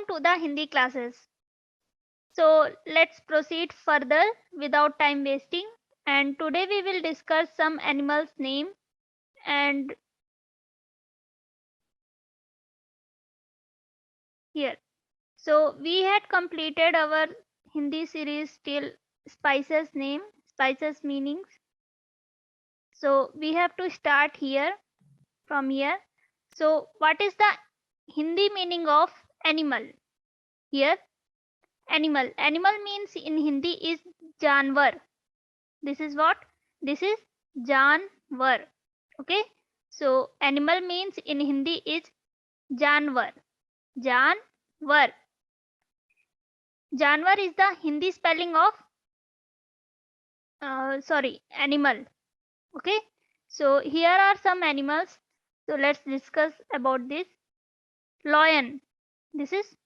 Welcome to the Hindi classes. So let's proceed further without time wasting. And today we will discuss some animals' name and here. So we had completed our Hindi series till spices name, spices meanings. So we have to start here from here. So what is the Hindi meaning of animal? Here animal. Animal means in Hindi is जानवर. This is what? This is जानवर. Okay. So animal means in Hindi is जानवर. जानवर. जानवर is the Hindi spelling of animal. Okay. So here are some animals. So let's discuss about this. Lion. This is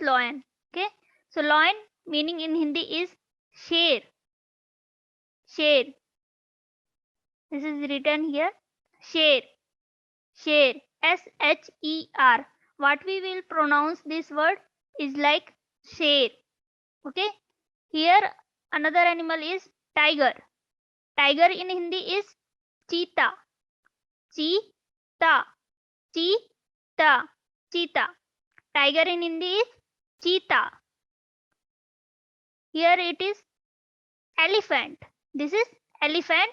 lion. Okay. So lion meaning in Hindi is शेर. शेर. This is written here. शेर. शेर. SHER. What we will pronounce this word is like शेर. Okay. Here another animal is tiger. Tiger in Hindi is cheetah. Cheetah. Cheetah. Cheetah. Tiger in Hindi is cheetah. Here it is elephant. This is elephant.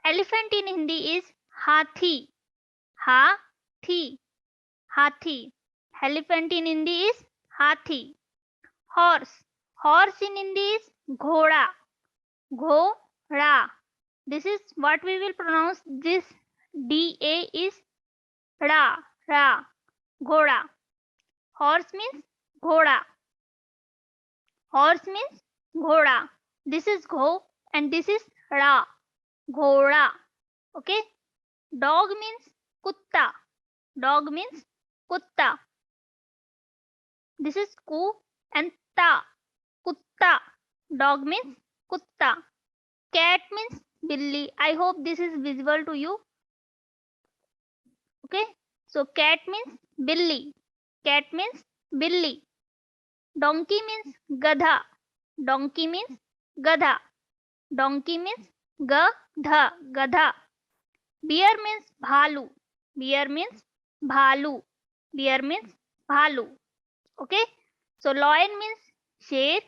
Elephant in Hindi is hathi. Hathi. Hathi. Elephant in Hindi is hathi. Horse. Horse in Hindi is ghoda. Ghoda. This is what we will pronounce. This DA is ra. Ra. Ghoda. Horse means ghoda. Horse means ghoda. This is gho and this is ra. Ghoda. Okay. Dog means kutta. Dog means kutta. This is ku and ta. Kutta. Dog means kutta. Cat means billi. I hope this is visible to you. Okay. So cat means billi. Cat means billi. Donkey means gadha. Donkey means gadha. Donkey means gadha. Gadha. Bear means bhalu. Bear means bhalu. Bear means bhalu. Okay. So lion means sher.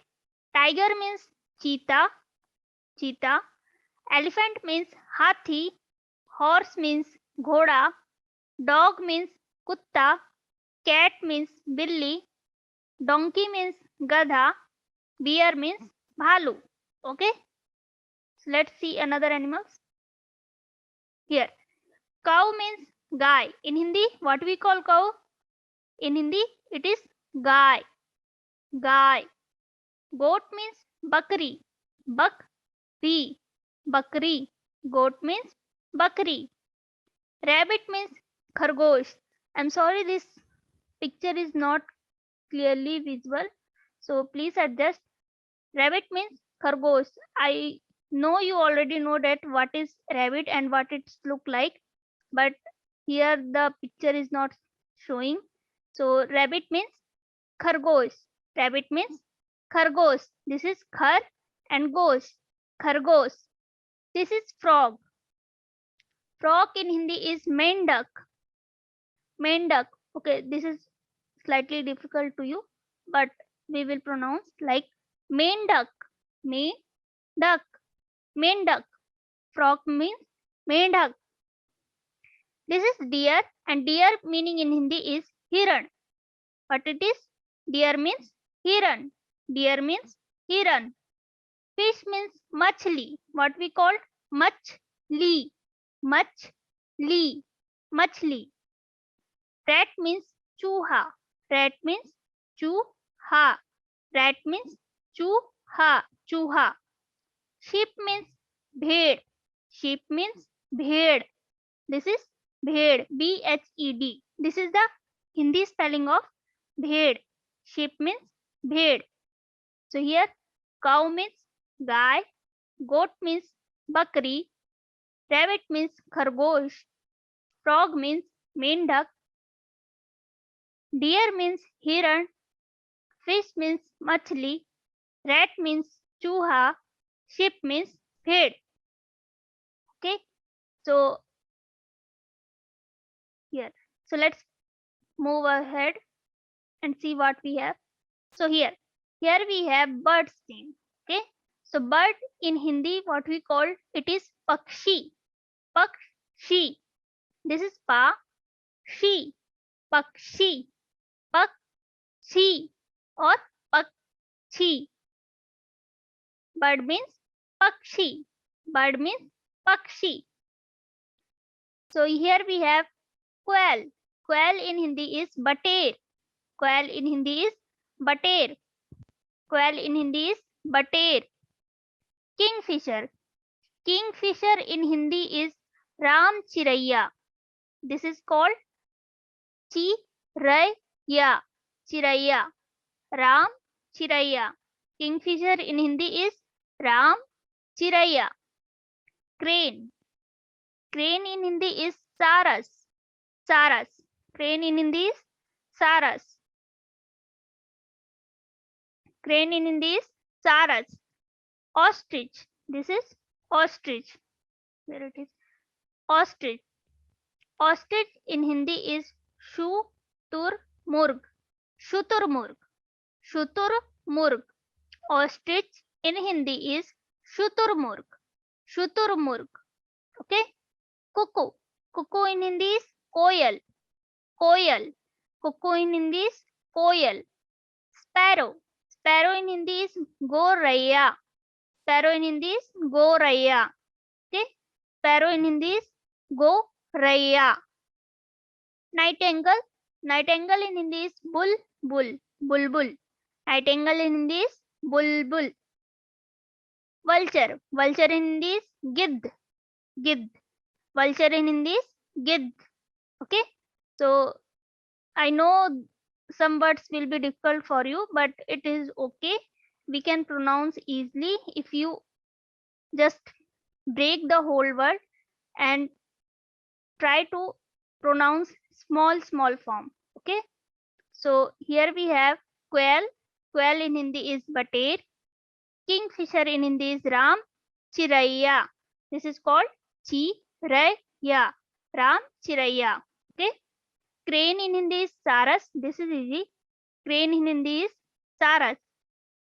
Tiger means cheetah. Cheetah. Elephant means hathi. Horse means ghoda. Dog means kutta. Cat means billi. Donkey means gadha. Bear means bhalu. Okay. So let's see another animals. Here. Cow means guy. In Hindi, what we call cow? In Hindi, it is guy. Guy. Goat means bakri. Bakri. Bakri. Goat means bakri. Rabbit means khargosh. I'm sorry, this picture is not clearly visible, so please adjust. Rabbit means khargosh. I know you already know that what is rabbit and what it's look like, but here the picture is not showing. So rabbit means khargosh. Rabbit means khargosh. This is khar and gosh. Khargosh. This is frog. Frog in Hindi is mendak. Mendak. Okay, this is slightly difficult to you, but we will pronounce like mendak. Mendak. Mendak. Frog means mendak. This is deer, and deer meaning in Hindi is hiran. What it is? Deer means hiran. Deer means hiran. Fish means machli. What we call machli. Machli. Machli. Rat means chuha. Rat means chuha. Rat means chuha. Chuha. Sheep means bhed. Sheep means bhed. This is bhed. Bhed. This is the Hindi spelling of bhed. Sheep means bhed. So here cow means guy. Goat means bakri. Rabbit means khargosh. Frog means mendak. Deer means hiran. Fish means machli. Rat means chूहा. Sheep means bhed. Okay, so here, so let's move ahead and see what we have. So here we have birds name. Okay, so bird in Hindi, what we call it is pakshi. Pakshi. This is pa she. Pakshi. Pakshi or pakshi. Bird means pakshi. Bird means pakshi. So here we have quail. Quail in Hindi is bater. Quail in Hindi is bater. Quail in Hindi is bater. Kingfisher. Kingfisher in Hindi is Ram Chiraiya. This is called Chiraiya. Chiraiya. Ram Chiraiya. Kingfisher in Hindi is Ram Chiraiya. Crane. Crane in Hindi is Saras. Saras. Crane in Hindi is Saras. Crane in Hindi is Saras. Ostrich. This is ostrich. Where it is? Ostrich. Ostrich in Hindi is Shuturmurg. Shuturmurg. Shuturmurg. Ostrich in Hindi is Shuturmurg. Shuturmurg. Okay. Cuckoo. Cuckoo in Hindi is Koyal. Koyal. Cuckoo in Hindi is Koyal. Sparrow. Sparrow in Hindi is Goraiya. Sparrow in Hindi is Goraiya. Okay. Sparrow in Hindi is Goraiya. Nightingale. Nightingale in Hindi is Bulbul. Bulbul. Nightingale in Hindi is Bulbul. Vulture. Vulture in Hindi is Gidd. Gidd. Vulture in Hindi is Gidd. Okay. So I know some words will be difficult for you, but it is okay. We can pronounce easily if you just break the whole word and try to pronounce small form. Okay. So here we have quail. Quail in Hindi is bater. Kingfisher in Hindi is Ram Chiraiya. This is called Chiraiya. Ram Chiraiya. Okay. Crane in Hindi is Saras. This is easy. Crane in Hindi is Saras.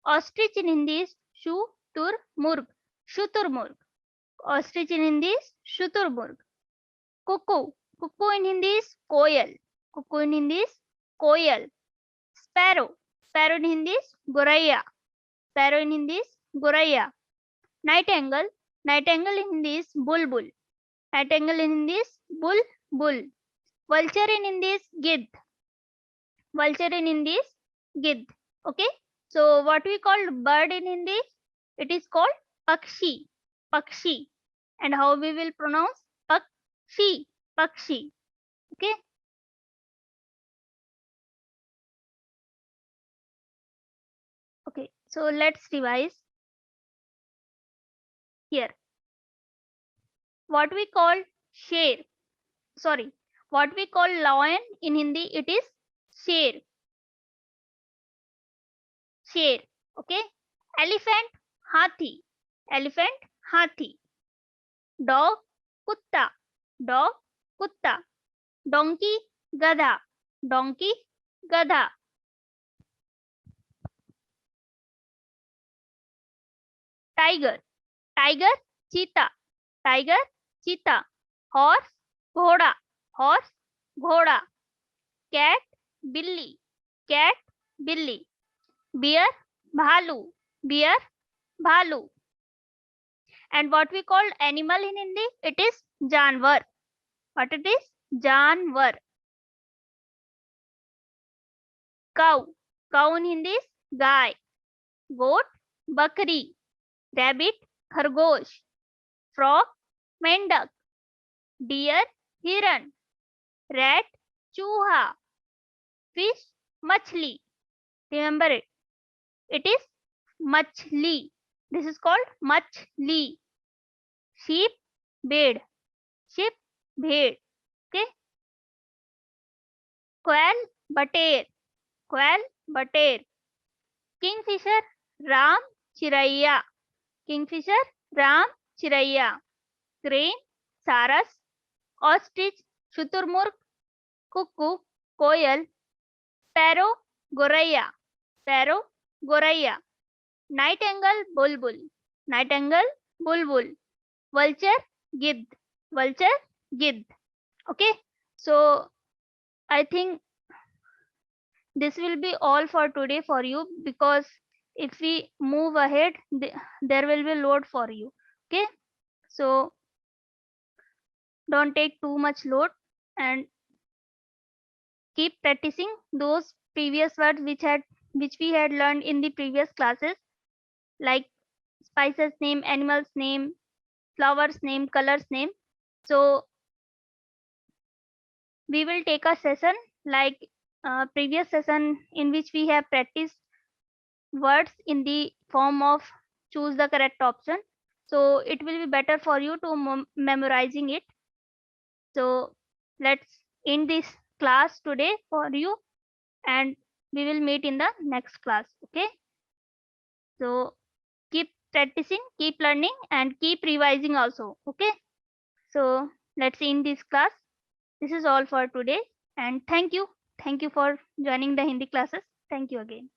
Ostrich in Hindi is Shuturmurg. Shuturmurg. Ostrich in Hindi is Shuturmurg. Cuckoo. Cuckoo in Hindi is Koyal. Cuckoo in Hindi is Koyal. Sparrow. Sparrow in Hindi is Goraiya. Sparrow in Hindi is Goraiya. Nightingale. Nightingale in Hindi is Bulbul. Nightingale in Hindi is Bulbul. Vulture in Hindi is Gidd. Vulture in Hindi is Gidd. Okay. So what we call bird in Hindi? It is called Pakshi. Pakshi. And how we will pronounce? Pakshi. Pakshi. Okay. Okay. So let's revise. Here. What we call sher. Sorry. What we call lion in Hindi, it is sher. Sher. Okay. Elephant, hathi. Elephant, hathi. Dog, kutta. Dog, kutta. Donkey, gadha. Donkey, gadha. Tiger. Tiger, cheetah. Tiger, cheetah. Horse, ghoda. Horse, ghoda. Cat, billy. Cat, billy. Bear, bhalu. Bear, bhalu. And what we call animal in Hindi, it is janwar. What it is? Janwar. Cow. Cow in Hindi is guy. Goat, bakri. Rabbit, खरगोश. Frog, mendak. Deer, hiran. Rat, चूहा. Fish, machli. Remember it. It is machli. This is called machli. Sheep, bhed. Sheep, bhed. Okay. Quail, बटेर, quail, बटेर. Kingfisher, Ram चिरैया, Kingfisher, Ram चिरैया. Crane, सारस. Ostrich, शुतुरमुर्ग. कुक्कू, कोयल. Sparrow, गोरैया, Sparrow, गोरैया. Nightingale, बुलबुल, Nightingale, बुलबुल. Vulture, गिद्ध, Vulture, गिद्ध. Okay, so I think this will be all for today for you, because if we move ahead, there will be load for you. Okay, so don't take too much load and keep practicing those previous words which we had learned in the previous classes, like spices name, animals name, flowers name, colors name. So we will take a session like previous session in which we have practiced words in the form of choose the correct option. So it will be better for you to memorizing it. So let's end this class today for you, and we will meet in the next class. Okay, so keep practicing, keep learning, and keep revising also. Okay, so let's end this class. This is all for today, and thank you for joining the Hindi classes. Thank you again.